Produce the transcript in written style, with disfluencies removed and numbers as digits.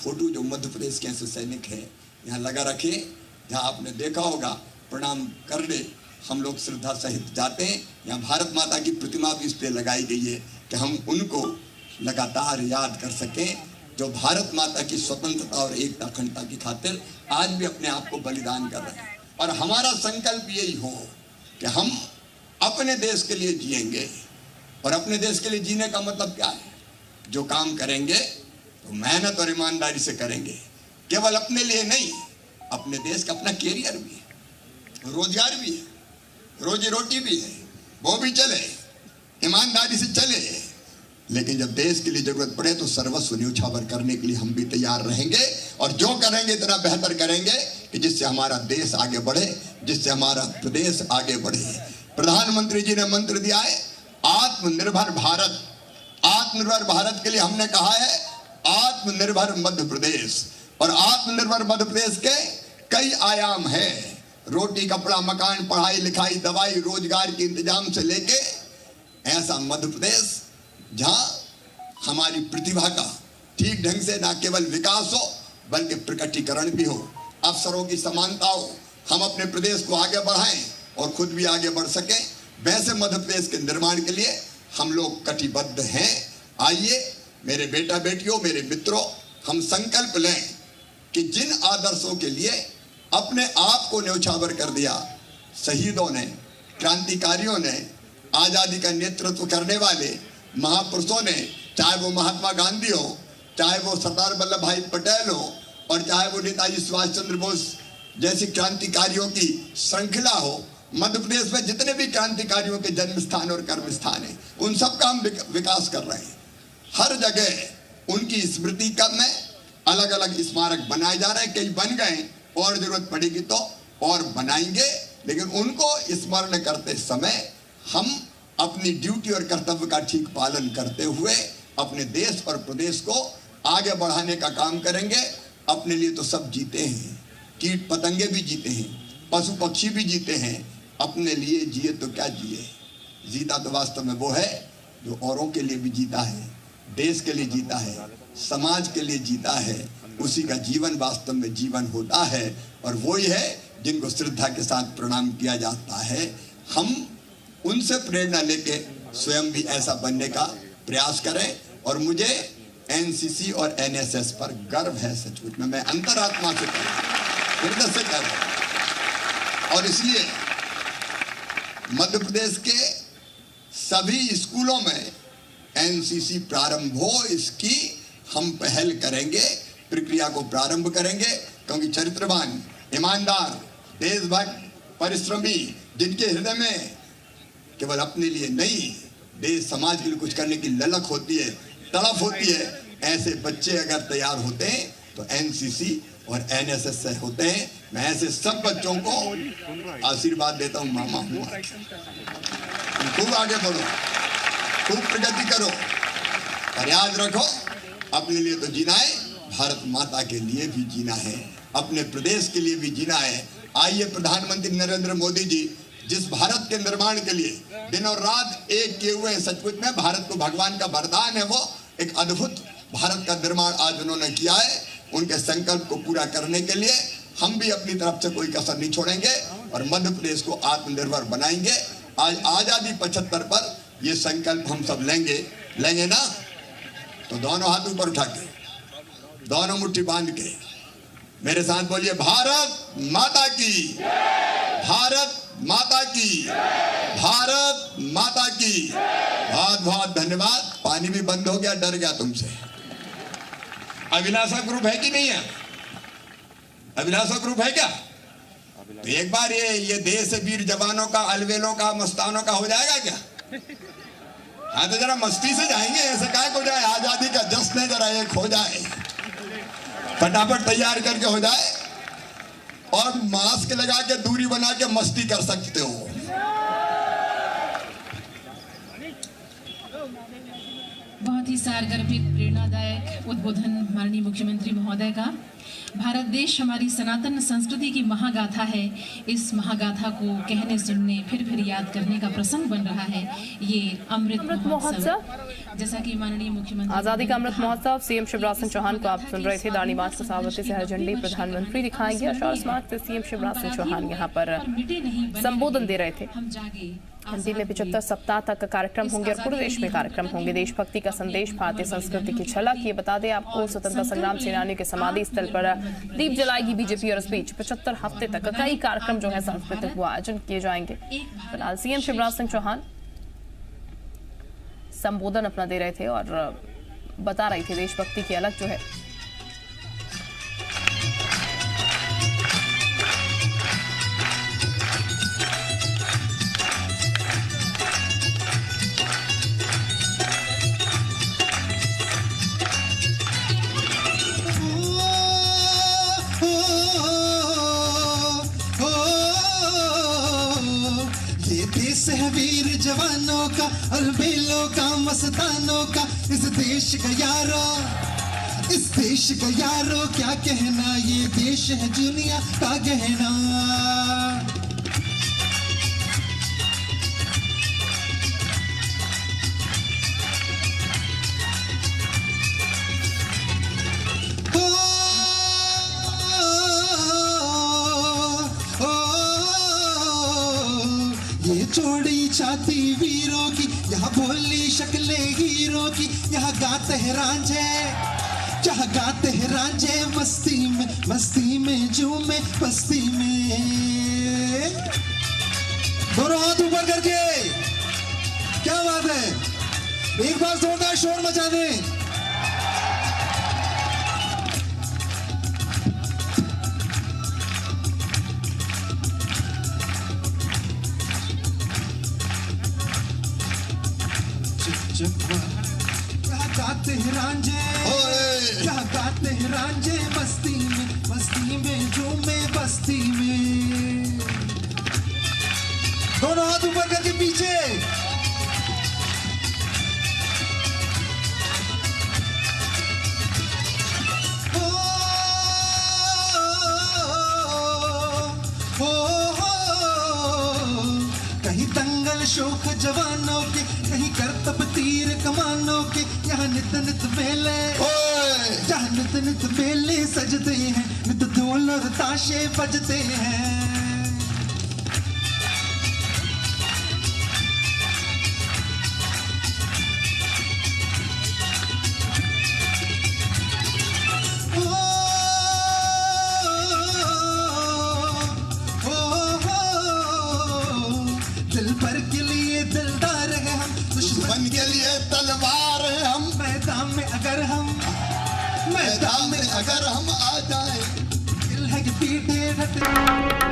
Photo जो मध्य प्रदेश के ऐसे सैनिक हैं यहाँ लगा रखे, जहाँ आपने देखा होगा प्रणाम करने हम लोग श्रद्धा सहित जाते हैं। यहाँ भारत माता की प्रतिमा भी इसलिए लगाई गई है कि हम उनको लगातार याद कर सकें जो भारत माता की स्वतंत्रता और एकता अखंडता की खातिर आज भी अपने आप को बलिदान कर रहे हैं। और हमारा संकल्प यही हो कि हम अपने देश के लिए जिएंगे। और अपने देश के लिए जीने का मतलब क्या है? जो काम करेंगे तो मेहनत और ईमानदारी से करेंगे, केवल अपने लिए नहीं, अपने देश का अपना कैरियर भी है, रोजगार भी है, रोजी रोटी भी है, वो भी चले, ईमानदारी से चले। लेकिन जब देश के लिए जरूरत पड़े तो सर्वस्व न्यौछावर करने के लिए हम भी तैयार रहेंगे। और जो करेंगे इतना बेहतर करेंगे कि जिससे हमारा देश आगे बढ़े, जिससे हमारा प्रदेश आगे बढ़े। प्रधानमंत्री जी ने मंत्र दिया है आत्मनिर्भर भारत। आत्मनिर्भर भारत के लिए हमने कहा है आत्मनिर्भर मध्य प्रदेश। और आत्मनिर्भर मध्य प्रदेश के कई आयाम हैं, रोटी कपड़ा मकान पढ़ाई लिखाई दवाई रोजगार के इंतजाम से लेके ऐसा मध्य प्रदेश जहां हमारी प्रतिभा का ठीक ढंग से न केवल विकास हो बल्कि प्रकटीकरण भी हो, अवसरों की समानता हो, हम अपने प्रदेश को आगे बढ़ाएं और खुद भी आगे बढ़ सकें। वैसे मध्य प्रदेश के निर्माण के लिए हम लोग कटिबद्ध हैं। आइए मेरे बेटा बेटियों, मेरे मित्रों, हम संकल्प लें कि जिन आदर्शों के लिए अपने आप को न्यौछावर कर दिया शहीदों ने, क्रांतिकारियों ने, आज़ादी का नेतृत्व करने वाले महापुरुषों ने, चाहे वो महात्मा गांधी हो, चाहे वो सरदार वल्लभ भाई पटेल हो, और चाहे वो नेताजी सुभाष चंद्र बोस जैसी क्रांतिकारियों की श्रृंखला हो। मध्य प्रदेश में जितने भी क्रांतिकारियों के जन्म स्थान और कर्म स्थान है उन सब का हम विकास कर रहे हैं। हर जगह उनकी स्मृति का में अलग अलग स्मारक बनाए जा रहे हैं, कई बन गए और जरूरत पड़ेगी तो और बनाएंगे। लेकिन उनको स्मरण करते समय हम अपनी ड्यूटी और कर्तव्य का ठीक पालन करते हुए अपने देश और प्रदेश को आगे बढ़ाने का काम करेंगे। अपने लिए तो सब जीते हैं, कीट पतंगे भी जीते हैं, पशु पक्षी भी जीते हैं, अपने लिए जिए तो क्या जिए। जीता तो वास्तव में वो है जो औरों के लिए भी जीता है, देश के लिए जीता है, समाज के लिए जीता है। उसी का जीवन वास्तव में जीवन होता है और वही है जिनको श्रद्धा के साथ प्रणाम किया जाता है। हम उनसे प्रेरणा लेके स्वयं भी ऐसा बनने का प्रयास करें। और मुझे एनसीसी और एनएसएस पर गर्व है, सचमुच में मैं अंतरात्मा से कर रहा हूं, हृदय से कर रहा हूं। और इसलिए मध्य प्रदेश के सभी स्कूलों में एनसीसी प्रारंभ हो, इसकी हम पहल करेंगे, प्रक्रिया को प्रारंभ करेंगे। क्योंकि चरित्रवान, ईमानदार, देशभक्त, परिश्रमी, जिनके हृदय में केवल अपने लिए नहीं देश समाज के लिए कुछ करने की ललक होती है, तड़प होती है, ऐसे बच्चे अगर तैयार होते हैं तो एनसीसी और एनएसएस से होते हैं। मैं ऐसे सब बच्चों को आशीर्वाद देता हूँ, मामा हूँ, खूब आगे बढ़ो, खूब प्रगति करो। और याद रखो अपने लिए तो जीना है, भारत माता के लिए भी जीना है, अपने प्रदेश के लिए भी जीना है। आइए प्रधानमंत्री नरेंद्र मोदी जी जिस भारत के निर्माण के लिए दिन और रात एक किए हुए हैं, सचमुच में भारत को भगवान का वरदान है, वो एक अद्भुत भारत का निर्माण आज उन्होंने किया है। उनके संकल्प को पूरा करने के लिए हम भी अपनी तरफ से कोई कसर नहीं छोड़ेंगे और मध्य प्रदेश को आत्मनिर्भर बनाएंगे। आज आजादी 75 पर ये संकल्प हम सब लेंगे ना, तो दोनों हाथ ऊपर उठा के, दोनों मुट्ठी बांध के मेरे साथ बोलिए, भारत माता की, भारत माता की, भारत माता की। बहुत बहुत धन्यवाद। पानी भी बंद हो गया, डर गया तुमसे। अभिलाषा ग्रुप है कि नहीं है? अभिलाषा ग्रुप है क्या? तो एक बार ये देश वीर जवानों का, अलवेलों का, मस्तानों का हो जाएगा क्या? हाँ तो जरा मस्ती से जाएंगे, ऐसे क्या हो जाए, आजादी का जश्न जरा एक हो जाए, फटाफट तैयार करके हो जाए और मास्क लगा के दूरी बना के मस्ती कर सकते हो। बहुत ही सारगर्भित प्रेरणादायक उद्बोधन माननीय मुख्यमंत्री महोदय का। भारत देश हमारी सनातन संस्कृति की महागाथा है। इस महागाथा को कहने सुनने फिर याद करने का प्रसंग बन रहा है ये अमृत महोत्सव। जैसा कि माननीय मुख्यमंत्री आजादी का अमृत महोत्सव सीएम शिवराज सिंह चौहान को आप सुन रहे थे। दानी मार्च को साबरमती से हरी झंडी प्रधानमंत्री दिखाएंगे। अशोक स्मारक से सीएम शिवराज सिंह चौहान यहाँ पर संबोधन दे रहे थे। हिंदी में 75 सप्ताह तक कार्यक्रम होंगे और पूरे देश में कार्यक्रम होंगे। देशभक्ति का संदेश, भारतीय संस्कृति की झलक। ये बता दें आपको, स्वतंत्रता संग्राम सेनानियों के समाधि स्थल पर दीप जलाएगी बीजेपी और इस बीच 75 हफ्ते तक कई कार्यक्रम जो है सांस्कृतिक वो आयोजन किए जाएंगे। फिलहाल सीएम शिवराज सिंह चौहान संबोधन अपना दे रहे थे और बता रही थी देशभक्ति की अलग जो है। देश है वीर जवानों का और बेलों का मस्तानों का। इस देश का यारो क्या कहना, ये देश है दुनिया का गहना। ये चौड़ी छाती वीरों की, यहाँ भोली शक्लें हीरों की। यहाँ गाते हैं रांझे मस्ती में झूमे बस्ती में। दोनों हाथ ऊपर करके, क्या बात है, एक बार जोरदार शोर मचा दें। यहाँ गाते हैं रांझे मस्ती में झूमे बस्ती में। दोनों हाथ ऊपर करके पीछे। कहीं दंगल शोक जवानों के, कहीं करतब तीर कमानों के। यहाँ नित नित मेले सजते हैं, नित ढोल और ताशे बजते हैं। दिल भर के लिए दिलदार है हम, दुश्मन के लिए तलवार है हम। मैदान में अगर हम आ जाए, दिल है कि पीटे